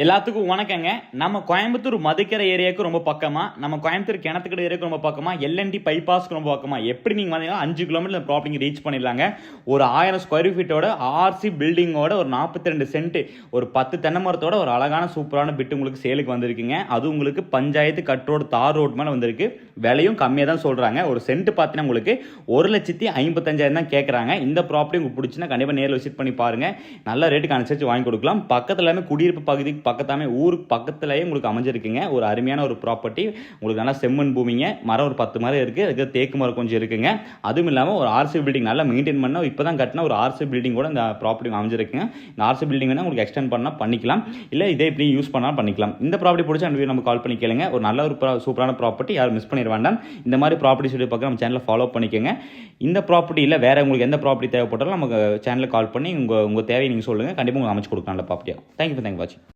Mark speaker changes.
Speaker 1: எல்லாத்துக்கும் வணக்கங்க. நம்ம கோயம்புத்தூர் மதுக்கரை ஏரியாவுக்கு ரொம்ப பக்கமா, நம்ம கோயம்புத்தூர் கிணத்துக்கடை ஏரியாவுக்கு ரொம்ப பக்கமா, எல்என்டி பைபாஸ்க்கு ரொம்ப பக்கமா, எப்படி நீங்கள் வந்தீங்கன்னா 5 கிலோமீட்டர் ப்ராப்பர்ட்டி ரீச் பண்ணிடலாங்க. ஒரு 1000 ஸ்கொயர் ஃபீட்டோட ஆர்சி பில்டிங்கோட ஒரு 42 சென்ட், ஒரு 10 தென்னை மரத்தோட ஒரு அழகான சூப்பரான பிட்டு உங்களுக்கு சேலுக்கு வந்திருக்குங்க. அது உங்களுக்கு பஞ்சாயத்து கட் ரோடு தார் ரோடு மேலே வந்திருக்கு. விலையும் கம்மியாக தான் சொல்கிறாங்க. ஒரு சென்ட் பார்த்தீங்கன்னா உங்களுக்கு 1,55,000 தான் கேட்குறாங்க. இந்த ப்ராப்பர்ட்டி உங்களுக்கு பிடிச்சின்னா கண்டிப்பாக நேரில் விசிட் பண்ணி பாருங்கள். நல்ல ரேட்டுக்கு அனுசரித்து வாங்கி கொடுக்கலாம். பக்கத்தில் எல்லாமே குடியிருப்பு பகுதிக்கு பக்கத்தாமே ஊருக்கு பக்கத்துலேயே உங்களுக்கு அமைஞ்சிருக்குங்க. ஒரு அருமையான ஒரு ப்ராப்பர்ட்டி. உங்களுக்கு நல்லா செம்மண் பூமிங்க. மரம் ஒரு 10 மரம் இருக்குது. அதுக்கு தேக்கு மரம் கொஞ்சம் இருக்குங்க. அதுவும் இல்லாமல் ஒரு ஆர்சி பில்டிங் நல்லா மெயின்டைன் பண்ண இப்போ தான் கட்டின ஒரு ஆர்சி பில்டிங் கூட இந்த ப்ராப்பர்ட்டி அமைஞ்சிருக்குங்க. இந்த ஆர்சி பில்டிங் வேணால் உங்களுக்கு எக்ஸ்டெண்ட் பண்ணால் பண்ணிக்கலாம், இல்லை இதே இப்படி யூஸ் பண்ணால் பண்ணிக்கலாம். இந்த ப்ராப்பர்ட்டி பிடிச்சா நம்ம கால் பண்ணி கேளுங்க. ஒரு நல்ல ஒரு சூப்பரான ப்ராப்பர்ட்டி, யாரும் மிஸ் பண்ணிட வேண்டாம். இந்த மாதிரி ப்ராப்பர்ட்டி சொல்லி பார்க்க நம்ம சேனலை ஃபாலோ பண்ணிக்கோங்க. இந்த ப்ராப்பர்ட்டி இல்லை வேறு உங்களுக்கு எந்த ப்ராப்பர்ட்டி தேவைப்பட்டாலும் நமக்கு சேனலில் கால் பண்ணி உங்கள் தேவையை நீங்கள் சொல்லுங்கள். கண்டிப்பாக உங்களுக்கு அமைச்சு கொடுக்கலாம் நல்ல ப்ராப்பர்ட்டியாக. தேங்க்யூ ஃபார் வாட்சிங்.